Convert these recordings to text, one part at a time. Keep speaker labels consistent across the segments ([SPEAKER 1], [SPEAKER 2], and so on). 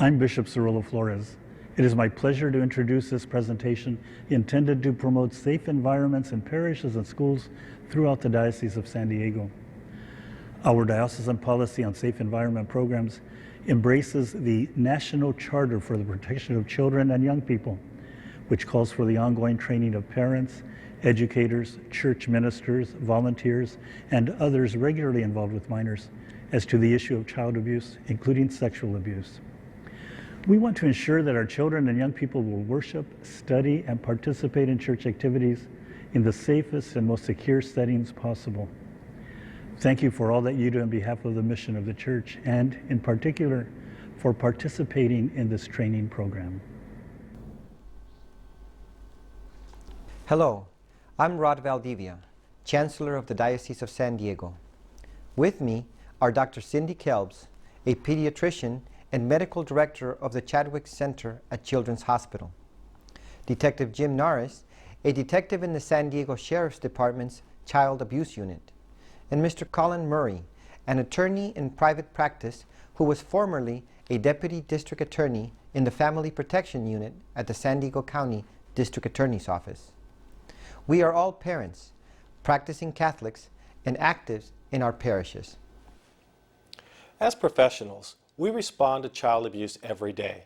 [SPEAKER 1] I'm Bishop Cirillo Flores. It is my pleasure to introduce this presentation intended to promote safe environments in parishes and schools throughout the Diocese of San Diego. Our diocesan policy on safe environment programs embraces the National Charter for the Protection of Children and Young People, which calls for the ongoing training of parents, educators, church ministers, volunteers, and others regularly involved with minors as to the issue of child abuse, including sexual abuse. We want to ensure that our children and young people will worship, study, and participate in church activities in the safest and most secure settings possible. Thank you for all that you do on behalf of the mission of the church, and in particular, for participating in this training program.
[SPEAKER 2] Hello, I'm Rod Valdivia, Chancellor of the Diocese of San Diego. With me are Dr. Cindy Kelbs, a pediatrician and medical director of the Chadwick Center at Children's Hospital, Detective Jim Norris, a detective in the San Diego Sheriff's Department's Child Abuse Unit, and Mr. Colin Murray, an attorney in private practice who was formerly a deputy district attorney in the Family Protection Unit at the San Diego County District Attorney's Office. We are all parents, practicing Catholics, and active in our parishes.
[SPEAKER 3] As professionals, we respond to child abuse every day.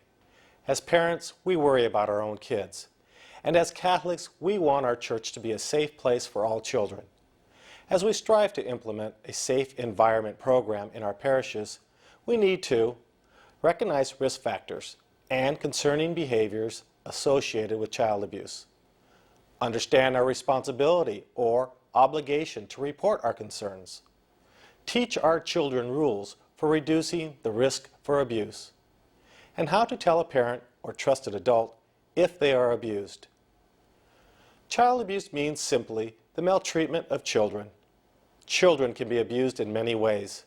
[SPEAKER 3] As parents, we worry about our own kids. And as Catholics, we want our church to be a safe place for all children. As we strive to implement a safe environment program in our parishes, we need to recognize risk factors and concerning behaviors associated with child abuse, understand our responsibility or obligation to report our concerns, teach our children rules for reducing the risk for abuse, and how to tell a parent or trusted adult if they are abused. Child abuse means simply the maltreatment of children. Children can be abused in many ways.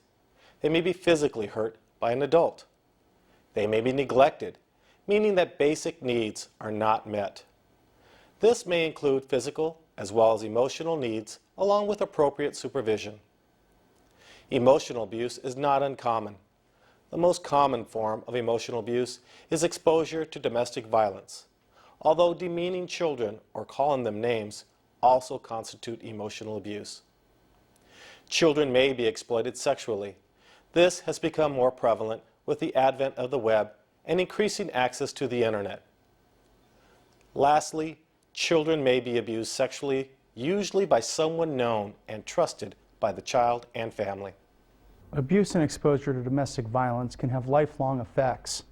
[SPEAKER 3] They may be physically hurt by an adult. They may be neglected, meaning that basic needs are not met. This may include physical as well as emotional needs, along with appropriate supervision. Emotional abuse is not uncommon. The most common form of emotional abuse is exposure to domestic violence, although demeaning children or calling them names also constitute emotional abuse. Children may be exploited sexually. This has become more prevalent with the advent of the web and increasing access to the internet. Lastly, children may be abused sexually, usually by someone known and trusted by the child and family.
[SPEAKER 4] Abuse and exposure to domestic violence can have lifelong effects.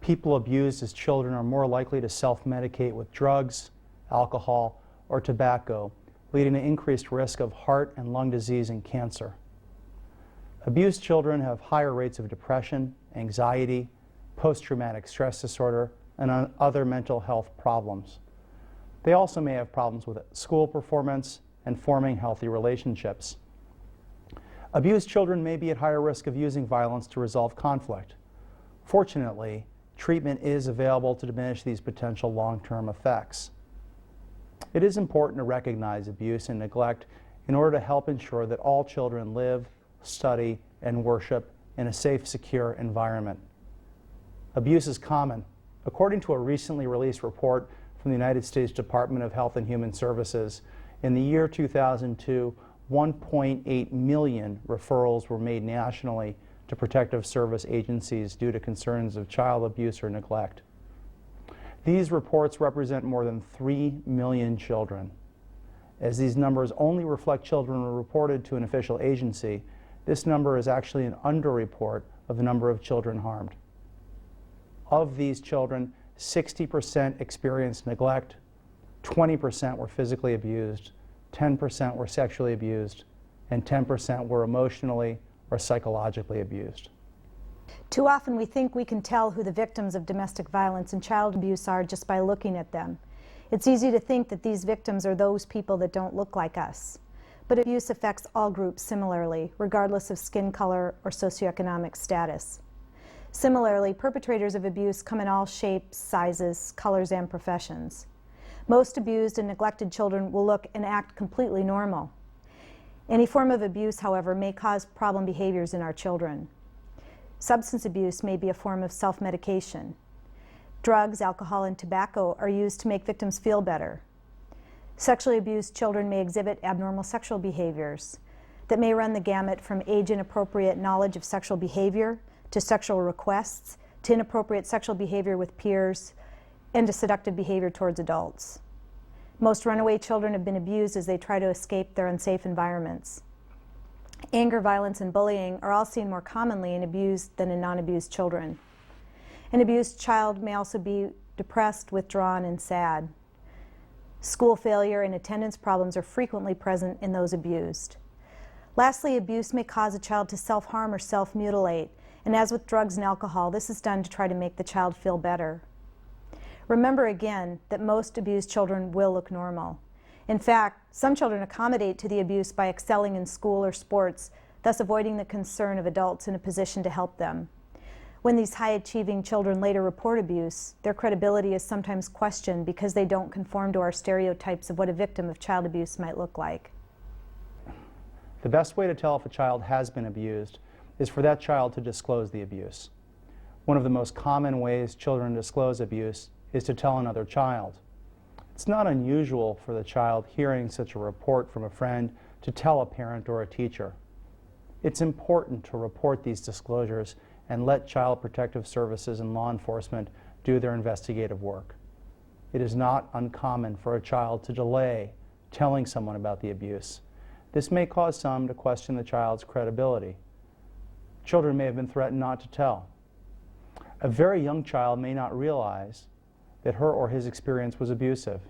[SPEAKER 4] People abused as children are more likely to self-medicate with drugs, alcohol, or tobacco, leading to increased risk of heart and lung disease and cancer. Abused children have higher rates of depression, anxiety, post-traumatic stress disorder, and other mental health problems. They also may have problems with school performance and forming healthy relationships. Abused children may be at higher risk of using violence to resolve conflict. Fortunately, treatment is available to diminish these potential long-term effects. It is important to recognize abuse and neglect in order to help ensure that all children live, study, and worship in a safe, secure environment. Abuse is common. According to a recently released report from the United States Department of Health and Human Services, in the year 2002, 1.8 million referrals were made nationally to protective service agencies due to concerns of child abuse or neglect. These reports represent more than 3 million children. As these numbers only reflect children reported to an official agency, this number is actually an underreport of the number of children harmed. Of these children, 60% experienced neglect, 20% were physically abused, 10% were sexually abused, and 10% were emotionally or psychologically abused.
[SPEAKER 5] Too often we think we can tell who the victims of domestic violence and child abuse are just by looking at them. It's easy to think that these victims are those people that don't look like us. But abuse affects all groups similarly, regardless of skin color or socioeconomic status. Similarly, perpetrators of abuse come in all shapes, sizes, colors, and professions. Most abused and neglected children will look and act completely normal. Any form of abuse, however, may cause problem behaviors in our children. Substance abuse may be a form of self-medication. Drugs, alcohol, and tobacco are used to make victims feel better. Sexually abused children may exhibit abnormal sexual behaviors that may run the gamut from age-inappropriate knowledge of sexual behavior to sexual requests to inappropriate sexual behavior with peers and to seductive behavior towards adults. Most runaway children have been abused as they try to escape their unsafe environments. Anger, violence, and bullying are all seen more commonly in abused than in non-abused children. An abused child may also be depressed, withdrawn, and sad. School failure and attendance problems are frequently present in those abused. Lastly, abuse may cause a child to self-harm or self-mutilate, and as with drugs and alcohol, this is done to try to make the child feel better. Remember again that most abused children will look normal. In fact, some children accommodate to the abuse by excelling in school or sports, thus avoiding the concern of adults in a position to help them. When these high-achieving children later report abuse, their credibility is sometimes questioned because they don't conform to our stereotypes of what a victim of child abuse might look like.
[SPEAKER 4] The best way to tell if a child has been abused is for that child to disclose the abuse. One of the most common ways children disclose abuse is to tell another child. It's not unusual for the child hearing such a report from a friend to tell a parent or a teacher. It's important to report these disclosures and let Child Protective Services and law enforcement do their investigative work. It is not uncommon for a child to delay telling someone about the abuse. This may cause some to question the child's credibility. Children may have been threatened not to tell. A very young child may not realize that her or his experience was abusive.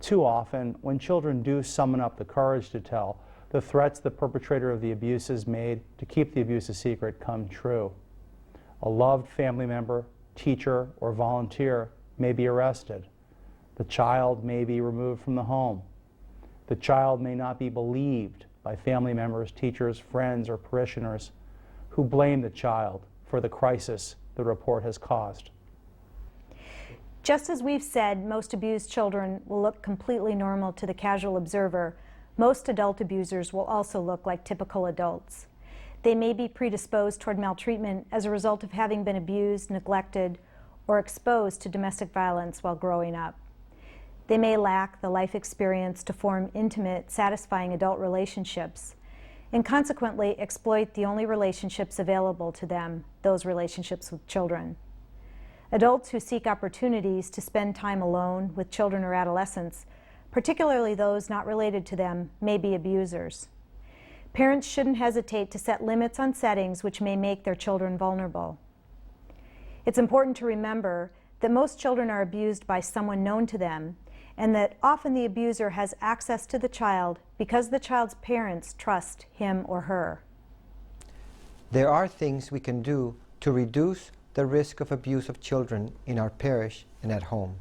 [SPEAKER 4] Too often, when children do summon up the courage to tell, the threats the perpetrator of the abuse has made to keep the abuse a secret come true. A loved family member, teacher, or volunteer may be arrested. The child may be removed from the home. The child may not be believed by family members, teachers, friends, or parishioners who blame the child for the crisis the report has caused.
[SPEAKER 5] Just as we've said, most abused children will look completely normal to the casual observer, most adult abusers will also look like typical adults. They may be predisposed toward maltreatment as a result of having been abused, neglected, or exposed to domestic violence while growing up. They may lack the life experience to form intimate, satisfying adult relationships, and consequently exploit the only relationships available to them, those relationships with children. Adults who seek opportunities to spend time alone with children or adolescents, particularly those not related to them, may be abusers. Parents shouldn't hesitate to set limits on settings which may make their children vulnerable. It's important to remember that most children are abused by someone known to them, and that often the abuser has access to the child because the child's parents trust him or her.
[SPEAKER 2] There are things we can do to reduce the risk of abuse of children in our parish and at home.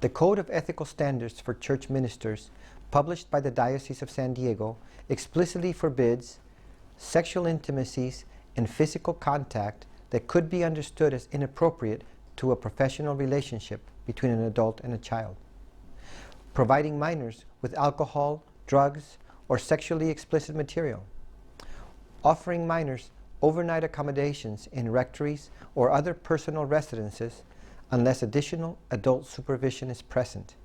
[SPEAKER 2] The Code of Ethical Standards for Church Ministers, published by the Diocese of San Diego, explicitly forbids sexual intimacies and physical contact that could be understood as inappropriate to a professional relationship between an adult and a child. Providing minors with alcohol, drugs, or sexually explicit material. Offering minors overnight accommodations in rectories or other personal residences unless additional adult supervision is present.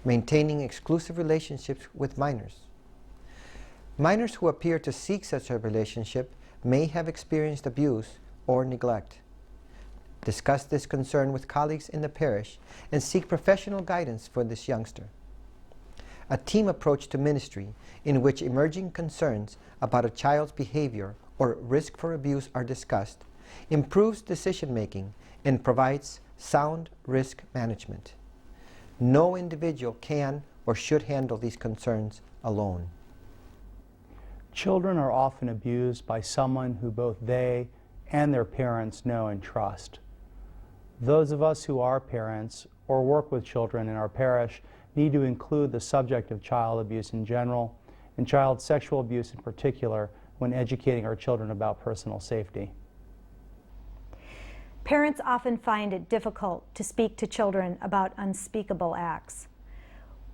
[SPEAKER 2] Maintaining exclusive relationships with minors. Minors who appear to seek such a relationship may have experienced abuse or neglect. Discuss this concern with colleagues in the parish and seek professional guidance for this youngster. A team approach to ministry in which emerging concerns about a child's behavior or risk for abuse are discussed improves decision-making and provides sound risk management. No individual can or should handle these concerns alone.
[SPEAKER 4] Children are often abused by someone who both they and their parents know and trust. Those of us who are parents or work with children in our parish need to include the subject of child abuse in general and child sexual abuse in particular when educating our children about personal safety.
[SPEAKER 5] Parents often find it difficult to speak to children about unspeakable acts.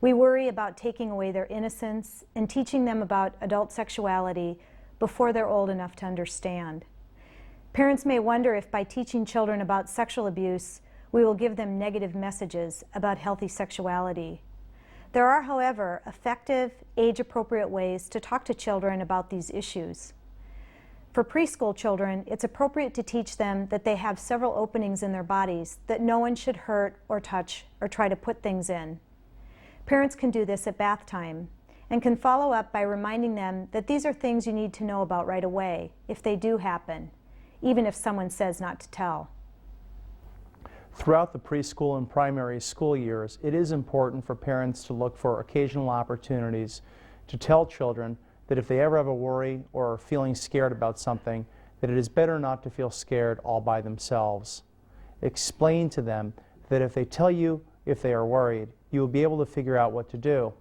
[SPEAKER 5] We worry about taking away their innocence and teaching them about adult sexuality before they're old enough to understand. Parents may wonder if by teaching children about sexual abuse, we will give them negative messages about healthy sexuality. There are, however, effective, age-appropriate ways to talk to children about these issues. For preschool children, it's appropriate to teach them that they have several openings in their bodies that no one should hurt or touch or try to put things in. Parents can do this at bath time and can follow up by reminding them that these are things you need to know about right away if they do happen, even if someone says not to tell.
[SPEAKER 4] Throughout the preschool and primary school years, it is important for parents to look for occasional opportunities to tell children that if they ever have a worry or are feeling scared about something, that it is better not to feel scared all by themselves. Explain to them that if they tell you if they are worried, you will be able to figure out what to do.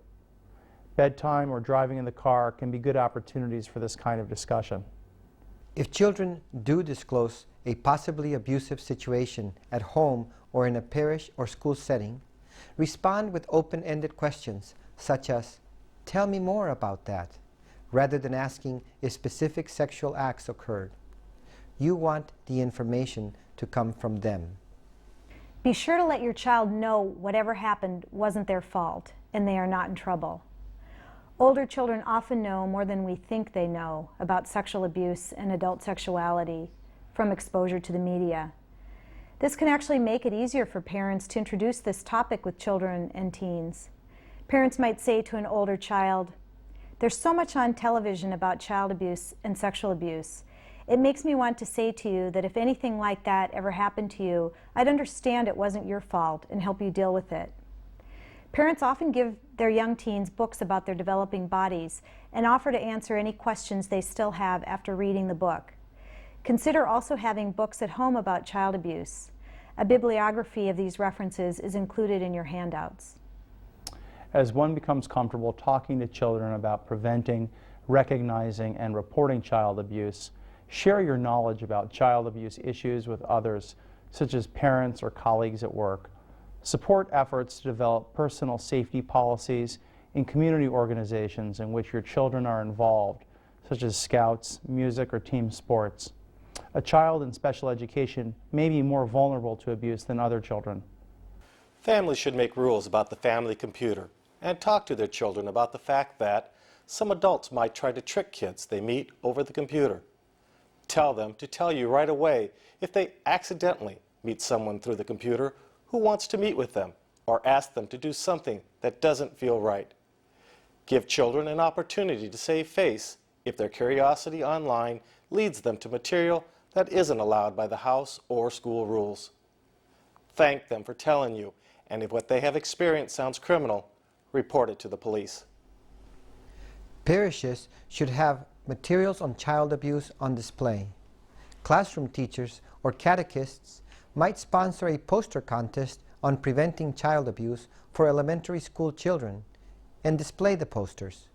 [SPEAKER 4] Bedtime or driving in the car can be good opportunities for this kind of discussion.
[SPEAKER 2] If children do disclose a possibly abusive situation at home or in a parish or school setting, respond with open-ended questions such as, "Tell me more about that," rather than asking if specific sexual acts occurred. You want the information to come from them.
[SPEAKER 5] Be sure to let your child know whatever happened wasn't their fault and they are not in trouble. Older children often know more than we think they know about sexual abuse and adult sexuality from exposure to the media. This can actually make it easier for parents to introduce this topic with children and teens. Parents might say to an older child, "There's so much on television about child abuse and sexual abuse. It makes me want to say to you that if anything like that ever happened to you, I'd understand it wasn't your fault and help you deal with it." Parents often give their young teens books about their developing bodies and offer to answer any questions they still have after reading the book. Consider also having books at home about child abuse. A bibliography of these references is included in your handouts.
[SPEAKER 4] As one becomes comfortable talking to children about preventing, recognizing, and reporting child abuse, share your knowledge about child abuse issues with others, such as parents or colleagues at work. Support efforts to develop personal safety policies in community organizations in which your children are involved, such as scouts, music, or team sports. A child in special education may be more vulnerable to abuse than other children.
[SPEAKER 3] Families should make rules about the family computer and talk to their children about the fact that some adults might try to trick kids they meet over the computer. Tell them to tell you right away if they accidentally meet someone through the computer who wants to meet with them, or ask them to do something that doesn't feel right. Give children an opportunity to save face if their curiosity online leads them to material that isn't allowed by the house or school rules. Thank them for telling you, and if what they have experienced sounds criminal, report it to the police.
[SPEAKER 2] Parishes should have materials on child abuse on display. Classroom teachers or catechists might sponsor a poster contest on preventing child abuse for elementary school children and display the posters.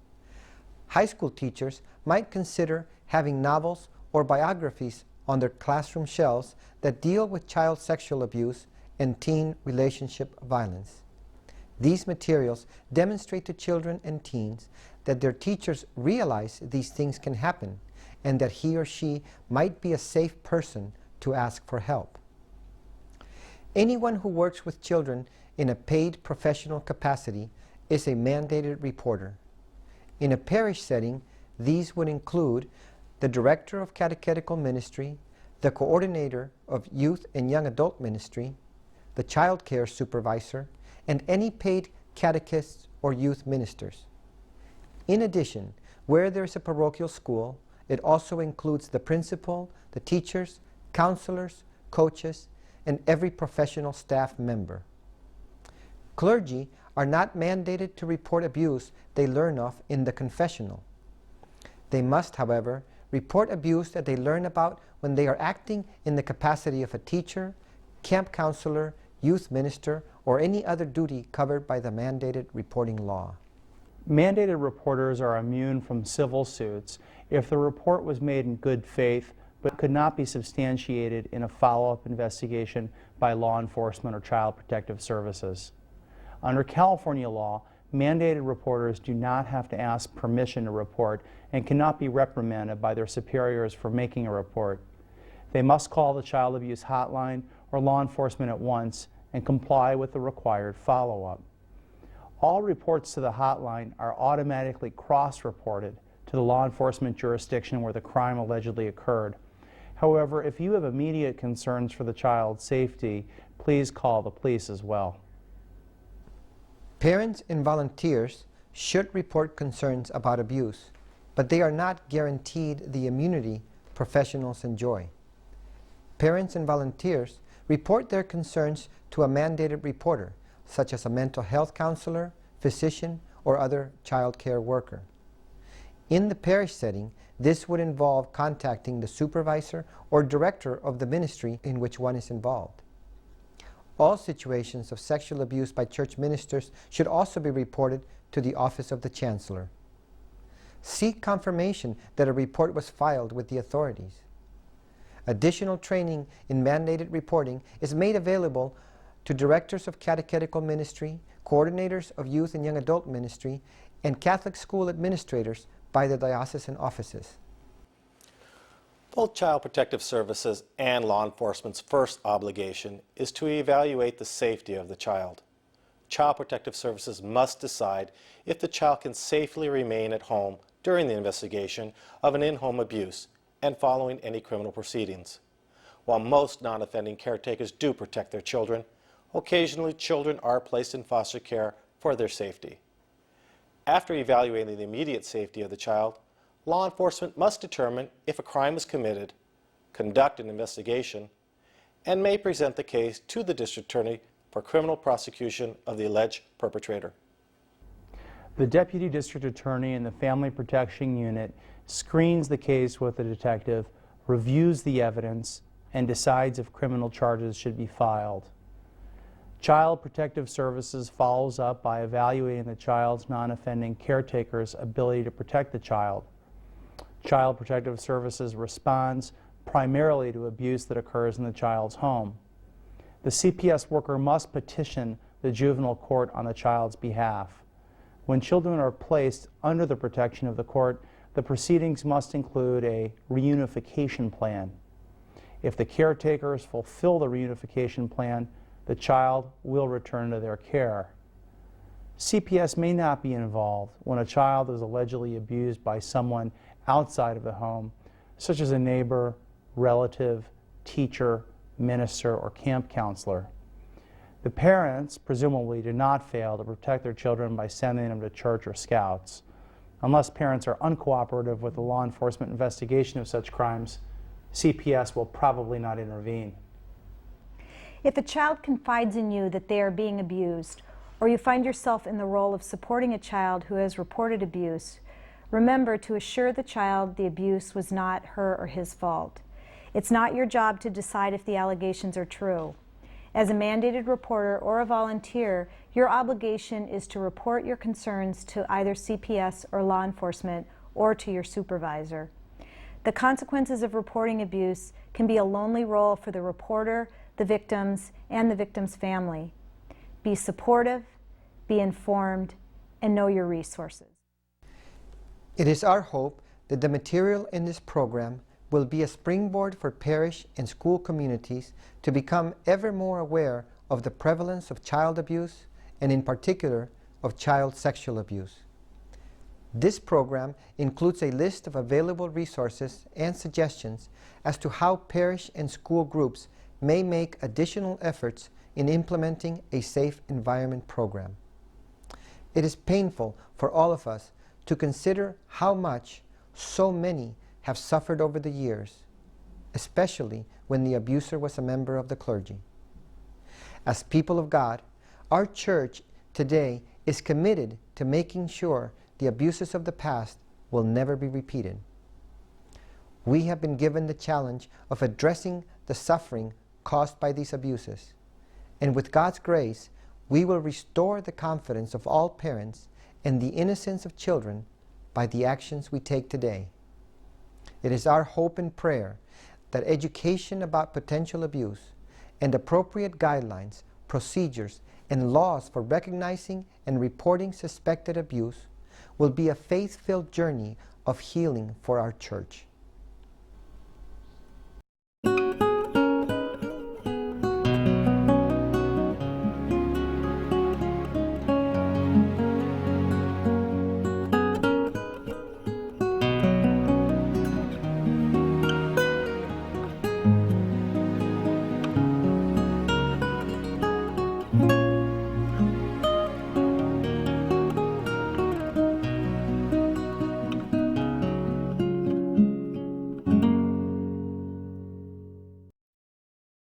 [SPEAKER 2] High school teachers might consider having novels or biographies on their classroom shelves that deal with child sexual abuse and teen relationship violence. These materials demonstrate to children and teens that their teachers realize these things can happen and that he or she might be a safe person to ask for help. Anyone who works with children in a paid professional capacity is a mandated reporter. In a parish setting, these would include the director of catechetical ministry, the coordinator of youth and young adult ministry, the child care supervisor, and any paid catechists or youth ministers. In addition, where there is a parochial school, it also includes the principal, the teachers, counselors, coaches, and every professional staff member. Clergy are not mandated to report abuse they learn of in the confessional. They must, however, report abuse that they learn about when they are acting in the capacity of a teacher, camp counselor, youth minister, or any other duty covered by the mandated reporting law.
[SPEAKER 4] Mandated reporters are immune from civil suits if the report was made in good faith but could not be substantiated in a follow-up investigation by law enforcement or child protective services. Under California law, mandated reporters do not have to ask permission to report and cannot be reprimanded by their superiors for making a report. They must call the child abuse hotline or law enforcement at once and comply with the required follow-up. All reports to the hotline are automatically cross-reported to the law enforcement jurisdiction where the crime allegedly occurred. However, if you have immediate concerns for the child's safety, please call the police as well.
[SPEAKER 2] Parents and volunteers should report concerns about abuse, but they are not guaranteed the immunity professionals enjoy. Parents and volunteers report their concerns to a mandated reporter, such as a mental health counselor, physician, or other child care worker. In the parish setting, this would involve contacting the supervisor or director of the ministry in which one is involved. All situations of sexual abuse by church ministers should also be reported to the Office of the Chancellor. Seek confirmation that a report was filed with the authorities. Additional training in mandated reporting is made available to directors of catechetical ministry, coordinators of youth and young adult ministry, and Catholic school administrators by the diocesan offices.
[SPEAKER 3] Both Child Protective Services and law enforcement's first obligation is to evaluate the safety of the child. Child Protective Services must decide if the child can safely remain at home during the investigation of an in-home abuse and following any criminal proceedings. While most non-offending caretakers do protect their children, occasionally children are placed in foster care for their safety. After evaluating the immediate safety of the child, law enforcement must determine if a crime is committed, conduct an investigation, and may present the case to the district attorney for criminal prosecution of the alleged perpetrator.
[SPEAKER 4] The Deputy District Attorney in the Family Protection Unit screens the case with the detective, reviews the evidence, and decides if criminal charges should be filed. Child Protective Services follows up by evaluating the child's non-offending caretaker's ability to protect the child. Child Protective Services responds primarily to abuse that occurs in the child's home. The CPS worker must petition the juvenile court on the child's behalf. When children are placed under the protection of the court, the proceedings must include a reunification plan. If the caretakers fulfill the reunification plan, the child will return to their care. CPS may not be involved when a child is allegedly abused by someone outside of the home, such as a neighbor, relative, teacher, minister, or camp counselor. The parents presumably do not fail to protect their children by sending them to church or scouts. Unless parents are uncooperative with the law enforcement investigation of such crimes, CPS will probably not intervene.
[SPEAKER 5] If a child confides in you that they are being abused, or you find yourself in the role of supporting a child who has reported abuse, remember to assure the child the abuse was not her or his fault. It's not your job to decide if the allegations are true. As a mandated reporter or a volunteer, your obligation is to report your concerns to either CPS or law enforcement or to your supervisor. The consequences of reporting abuse can be a lonely role for the reporter, the victims, and the victim's family. Be supportive, be informed, and know your resources.
[SPEAKER 2] It is our hope that the material in this program will be a springboard for parish and school communities to become ever more aware of the prevalence of child abuse and in particular of child sexual abuse. This program includes a list of available resources and suggestions as to how parish and school groups may make additional efforts in implementing a safe environment program. It is painful for all of us to consider how much so many have suffered over the years, especially when the abuser was a member of the clergy. As people of God, our church today is committed to making sure the abuses of the past will never be repeated. We have been given the challenge of addressing the suffering caused by these abuses, and with God's grace, we will restore the confidence of all parents and the innocence of children by the actions we take today. It is our hope and prayer that education about potential abuse and appropriate guidelines, procedures, and laws for recognizing and reporting suspected abuse will be a faith-filled journey of healing for our church.